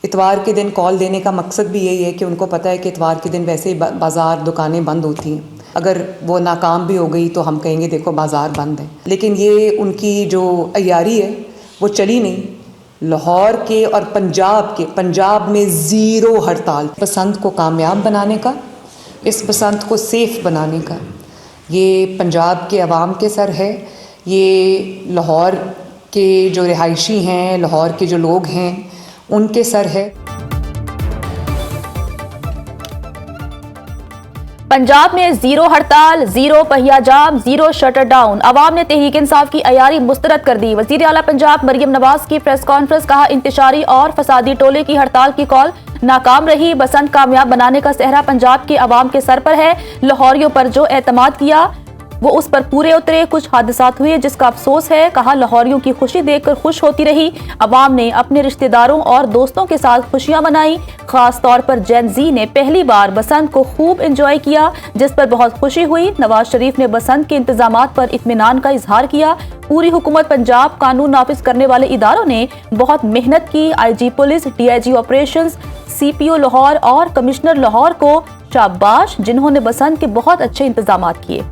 इतवार के दिन कॉल देने का मकसद भी यही है कि उनको पता है कि इतवार के दिन वैसे ही बाज़ार दुकानें बंद होती हैं। अगर वो नाकाम भी हो गई तो हम कहेंगे देखो बाज़ार बंद है, लेकिन ये उनकी जो अय्यारी है वो चली नहीं। लाहौर के और पंजाब में ज़ीरो हड़ताल। बसंत को कामयाब बनाने का, इस बसंत को सेफ़ बनाने का ये पंजाब के अवाम के सर है। ये लाहौर के जो रिहायशी हैं, लाहौर के जो लोग हैं उनके सर है। पंजाब में जीरो हड़ताल, जीरो पहिया जाम, जीरो शटर डाउन। अवाम ने तहरीक इंसाफ की अयारी मुस्तरद कर दी। वजीर आला पंजाब मरियम नवाज की प्रेस कॉन्फ्रेंस, कहा इंतशारी और फसादी टोले की हड़ताल की कॉल नाकाम रही। बसंत कामयाब बनाने का सेहरा पंजाब के अवाम के सर पर है। लाहौरियों पर जो एतमाद किया वो उस पर पूरे उतरे। कुछ हादसात हुए जिसका अफसोस है, कहा लाहौरियों की खुशी देखकर खुश होती रही। अवाम ने अपने रिश्तेदारों और दोस्तों के साथ खुशियां मनाई। खास तौर पर जेन जी ने पहली बार बसंत को खूब एंजॉय किया, जिस पर बहुत खुशी हुई। नवाज शरीफ ने बसंत के इंतजामात पर इत्मीनान का इजहार किया। पूरी हुकूमत पंजाब, कानून नाफिज करने वाले इदारों ने बहुत मेहनत की। IG police, DIG operations, CPO Lahore और कमिश्नर लाहौर को शाबाश, जिन्होंने बसंत के बहुत अच्छे इंतजामात किए।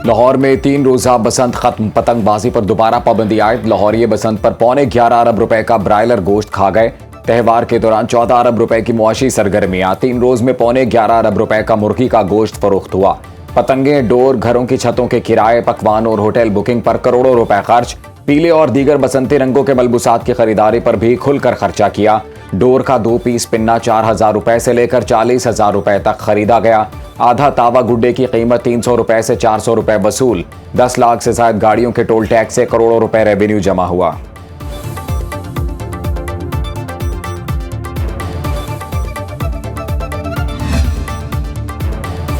लाहौर में 3 रोजा बसंत खत्म, पतंगबाजी पर दोबारा पाबंदी आयद। लाहौरी बसंत पर पौने 11 अरब रुपए का ब्रायलर गोश्त खा गए। त्यौहार के दौरान 14 अरब रुपए की मुआशी सरगर्मियां। 3 रोज में पौने 11 अरब रुपए का मुर्गी का गोश्त फरोख्त हुआ। पतंगे, डोर, घरों की छतों के किराए, पकवान और होटल बुकिंग पर करोड़ों रुपए खर्च। पीले और दीगर बसंती रंगों के मलबूसात की खरीदारी पर भी खुलकर खर्चा किया। डोर का 2 पीस पिन्ना 4,000 रुपए से लेकर 40,000 रुपए तक खरीदा गया। आधा तावा गुड्डे की कीमत 300 रुपए से 400 रुपए वसूल। 10 लाख से ज्यादा गाड़ियों के टोल टैक्स से करोड़ों रुपए रेवेन्यू जमा हुआ।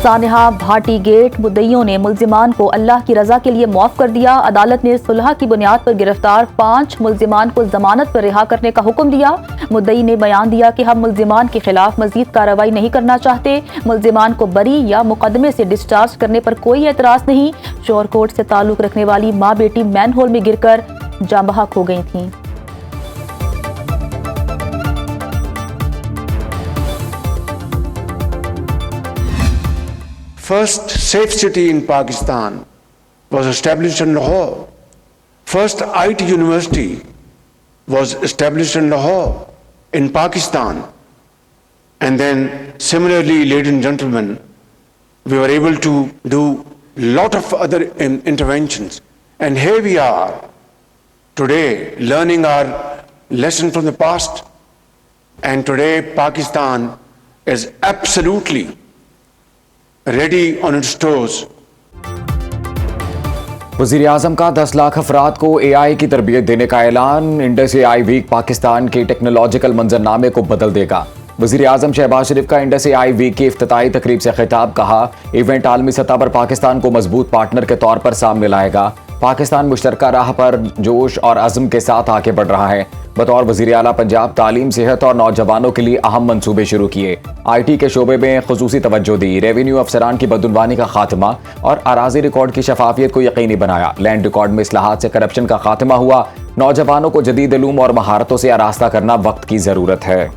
सानिहा भाटी गेट मुद्दइयों ने मुल्जिमान को अल्लाह की रजा के लिए माफ कर दिया। अदालत ने सुलह की बुनियाद पर गिरफ्तार 5 मुल्जिमान को जमानत पर रिहा करने का हुक्म दिया। मुद्दई ने बयान दिया कि हम मुल्जिमान के खिलाफ मजीद कार्रवाई नहीं करना चाहते। मुल्जिमान को बरी या मुकदमे से डिस्चार्ज करने पर कोई एतराज नहीं। शोर कोर्ट से ताल्लुक रखने वाली माँ बेटी मैनहोल में गिरकर जाँ बहक हो गई थीं। First safe city in Pakistan was established in Lahore. First IT university was established in Lahore in Pakistan. And then similarly, ladies and gentlemen, we were able to do a lot of other interventions. And here we are today learning our lesson from the past. And today Pakistan is absolutely ready on its toes. वज़ीर आज़म का 10 लाख अफराद को AI की तरबियत देने का ऐलान। Indus AI week Pakistan के टेक्नोलॉजिकल मंजरनामे को बदल देगा। वज़ीर आज़म शहबाज शरीफ का इंडस AI वीक की इफ्तिताई तकरीब से खिताब, कहा इवेंट आलमी सतह पर पाकिस्तान को मजबूत पार्टनर के तौर पर सामने लाएगा। पाकिस्तान मुश्तरका राह पर जोश और अज़्म के साथ आगे बढ़ रहा है। बतौर वज़ीर आला पंजाब तालीम, सेहत और नौजवानों के लिए अहम मंसूबे शुरू किए। IT के शोबे में खुसूसी तवज्जो दी। रेवेन्यू अफसरान की बदउनवानी का खात्मा और अराजी रिकॉर्ड की शफाफियत को यकीनी बनाया। लैंड रिकॉर्ड में इस्लाहात से करप्शन का खात्मा हुआ। नौजवानों को जदीद इल्म और महारतों से आरास्ता करना वक्त की जरूरत है।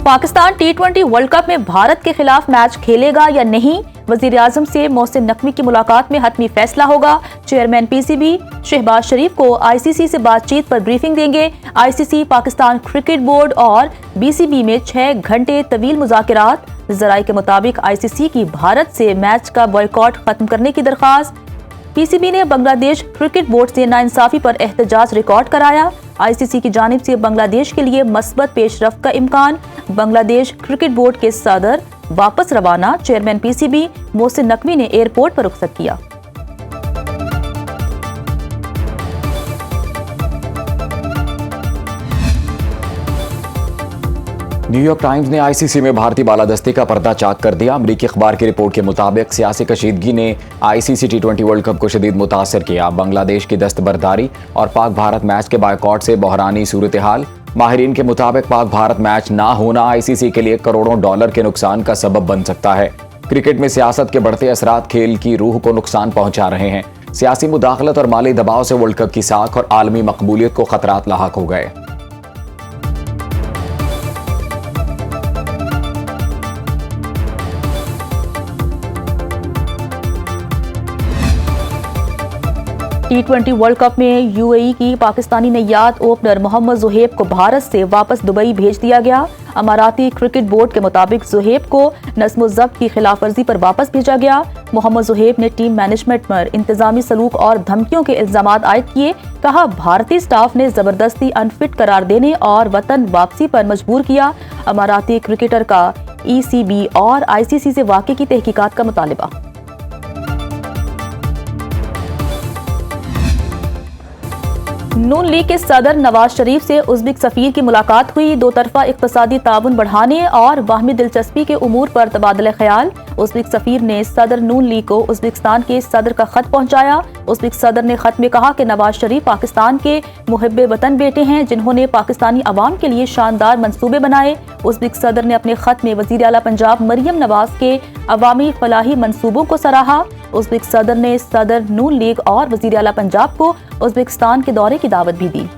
पाकिस्तान T20 वर्ल्ड कप में भारत के खिलाफ मैच खेलेगा या नहीं, वजीर आजम से मोहसिन नकवी की मुलाकात में हतमी फैसला होगा। चेयरमैन PCB शहबाज शरीफ को ICC से बातचीत पर ब्रीफिंग देंगे। ICC, पाकिस्तान क्रिकेट बोर्ड और BCB में 6 घंटे तवील मुज़ाकिरात। जराये के मुताबिक ICC की भारत से मैच का बॉयकॉट खत्म करने की दरख्वास्त। PCB ने बांग्लादेश क्रिकेट बोर्ड से नाइंसाफी पर एहतजाज रिकॉर्ड कराया। ICC की जानिब से बांग्लादेश के लिए मस्बत पेशरफ्त का इम्कान। बांग्लादेश क्रिकेट बोर्ड के सदर वापस रवाना। चेयरमैन PCB मोहसिन नकवी ने एयरपोर्ट पर रुखसत किया। न्यूयॉर्क टाइम्स ने ICC में भारतीय बालादस्ती का पर्दा चाक कर दिया। अमरीकी अखबार की रिपोर्ट के मुताबिक सियासी कशीदगी ने ICC T20 वर्ल्ड कप को शदीद मुतासर किया। बांग्लादेश की दस्तबरदारी और पाक भारत मैच के बायकॉट से बहरानी सूरत हाल। माहिरीन के मुताबिक पाक भारत मैच ना होना आईसीसी के लिए करोड़ों डॉलर के नुकसान का सबब बन सकता है। क्रिकेट में सियासत के बढ़ते असरात खेल की रूह को नुकसान पहुंचा रहे हैं। सियासी मुदाखलत और माली दबाव से वर्ल्ड कप की साख और आलमी मकबूलियत को खतरात लाहक हो गए। T20 वर्ल्ड कप में यूएई की पाकिस्तानी नैयाद ओपनर मोहम्मद जोहेब को भारत से वापस दुबई भेज दिया गया। अमाराती क्रिकेट बोर्ड के मुताबिक जोहेब को नज़्म-ओ-ज़ब्त की खिलाफवर्जी पर वापस भेजा गया। मोहम्मद जोहेब ने टीम मैनेजमेंट पर इंतजामी सलूक और धमकियों के इल्जामात आयद किए। कहा, भारतीय स्टाफ ने जबरदस्ती अनफिट करार देने और वतन वापसी पर मजबूर किया। अमाराती क्रिकेटर का ECB और ICC से वाक़े की तहकीकात का मुतालबा। नून लीग के सदर नवाज शरीफ से उज़्बेक सफीर की मुलाकात हुई। दो तरफा इक़्तिसादी ताउन बढ़ाने और बाहमी दिलचस्पी के उमूर पर तबादला ख्याल। उज़्बेक सफीर ने सदर नून लीग को उज़्बेकिस्तान के सदर का खत पहुंचाया। उज़्बेक सदर ने खत में कहा कि नवाज शरीफ पाकिस्तान के मुहिब्बे वतन बेटे हैं जिन्होंने पाकिस्तानी अवाम के लिए शानदार मंसूबे बनाए। उज़्बेक सदर ने अपने खत में वज़ीर आला पंजाब मरियम नवाज के अवामी फलाही मंसूबों को सराहा। उज़्बेक सदर ने सदर नून लीग और वज़ीर आला पंजाब को उज़्बेकिस्तान के दौरे की दावत भी दी।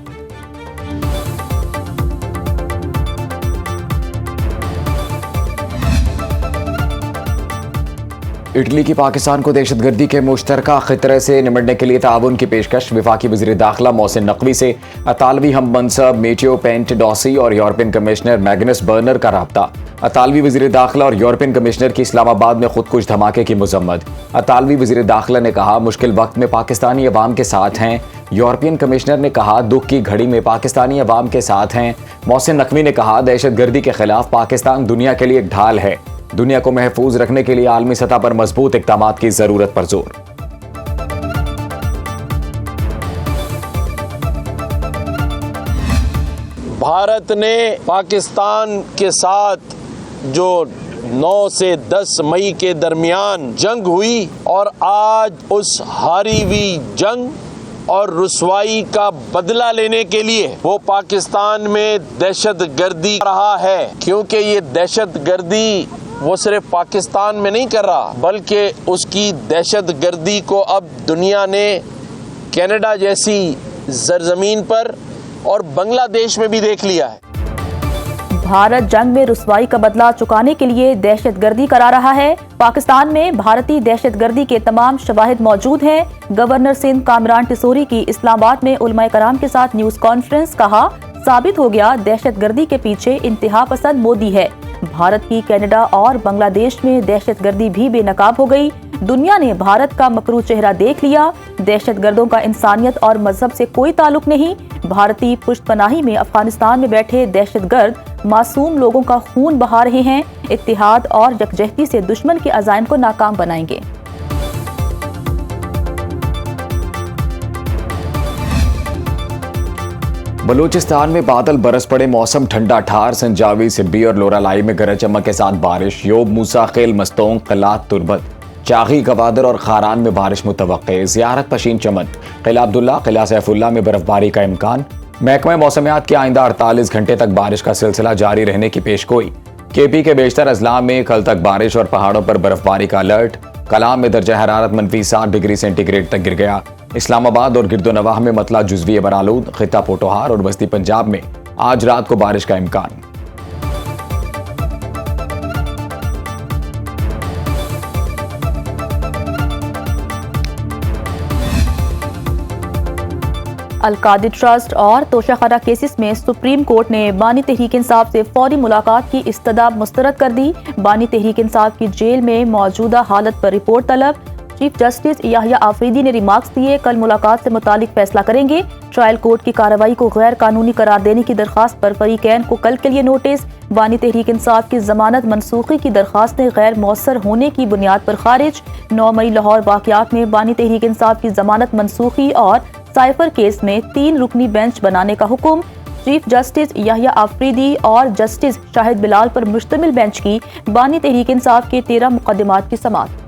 इटली की पाकिस्तान को दहशतगर्दी के मुश्तरका खतरे से निपटने के लिए ताउन की पेशकश। वफाकी वज़ीर दाखिला मोहसिन नकवी से अतालवी हम मनसब मेटियो पेंटडोसी और यूरोपियन कमिश्नर मैग्नस बर्नर का रब्ता। अतालवी वज़ीर दाखिला और यूरोपियन कमिश्नर की इस्लामाबाद में खुदकुश धमाके की मजम्मत। अतालवी वज़ीर दाखिला ने कहा, मुश्किल वक्त में पाकिस्तानी अवाम के साथ हैं। यूरोपियन कमिश्नर ने कहा, दुख की घड़ी में पाकिस्तानी अवाम के साथ हैं। मोहसिन नकवी ने कहा, दहशतगर्दी के खिलाफ पाकिस्तान दुनिया के लिए एक ढाल है। दुनिया को महफूज रखने के लिए आलमी सतह पर मजबूत इक़दामात की जरूरत पर जोर। भारत ने पाकिस्तान के साथ जो 9 से 10 मई के दरमियान जंग हुई और आज उस हारी हुई जंग और रुसवाई का बदला लेने के लिए वो पाकिस्तान में दहशतगर्दी रहा है, क्योंकि ये दहशतगर्दी वो सिर्फ पाकिस्तान में नहीं कर रहा बल्कि उसकी दहशतगर्दी को अब दुनिया ने कनाडा जैसी सरजमीन पर और बांग्लादेश में भी देख लिया है। भारत जंग में रुसवाई का बदला चुकाने के लिए दहशतगर्दी करा रहा है। पाकिस्तान में भारतीय दहशतगर्दी के तमाम शवाहिद मौजूद हैं। गवर्नर सिंध कामरान टिसोरी की इस्लामाबाद में उलमाए कराम के साथ न्यूज कॉन्फ्रेंस। कहा, साबित हो गया दहशतगर्दी के पीछे इंतहा पसंद मोदी है। भारत की कनाडा और बांग्लादेश में दहशतगर्दी भी बेनकाब हो गई। दुनिया ने भारत का मकरू चेहरा देख लिया। दहशतगर्दों का इंसानियत और मजहब से कोई ताल्लुक नहीं। भारतीय पुष्तपनाही में अफगानिस्तान में बैठे दहशतगर्द मासूम लोगों का खून बहा रहे हैं। इत्तेहाद और यकजहती से दुश्मन के अज़ाइम को नाकाम बनाएंगे। बलूचिस्तान में बादल बरस पड़े, मौसम ठंडा ठार। संजावी, सिब्बी और लोरालाई में गरज चमक के साथ बारिश। योब, मूसा, खेल, मस्तोंग, कलात, तुरबत, चागी, गवादर और खारान में बारिश मुतवक्के। ज़ियारत पशीन चमन, किला अब्दुल्ला, किला सैफुल्ला में बर्फबारी का इम्कान। महकमा मौसमियात के आइंदा 48 घंटे तक बारिश का सिलसिला जारी रहने की पेशगोई। KP के बेशतर अजला में कल तक बारिश और पहाड़ों पर बर्फबारी का अलर्ट। कलाम में दर्जा हरारत -60 डिग्री सेंटीग्रेड तक गिर गया। इस्लामाबाद और गिरदोनवाह में मतला जुज़वी बरालूद। खिता पोटोहार और बस्ती पंजाब में आज रात को बारिश का इम्कान। अल-कादिर ट्रस्ट और तोशाखाना केसेस में सुप्रीम कोर्ट ने बानी तहरीक इंसाफ से फौरी मुलाकात की इस्तदा मुस्तरद कर दी। बानी तहरीक इंसाफ की जेल में मौजूदा हालत पर रिपोर्ट तलब। चीफ जस्टिस याहिया आफरीदी ने रिमार्क्स दिए, कल मुलाकात से मुतालिक फैसला करेंगे। ट्रायल कोर्ट की कार्रवाई को गैर कानूनी करार देने की दरखास्त पर फरीकैन को कल के लिए नोटिस। बानी तहरीक इंसाफ की जमानत मनसूखी की दरखास्तें गैर मौसर होने की बुनियाद पर खारिज। 9 मई लाहौर वाक़यात में बानी तहरीक इंसाफ की जमानत मनसूखी और साइफर केस में 3 रुकनी बेंच बनाने का हुक्म। चीफ जस्टिस याहिया आफरीदी और जस्टिस शाहिद बिलाल पर मुश्तमिल बेंच की बानी तहरीक इंसाफ के 13 मुकदमात की समाअत।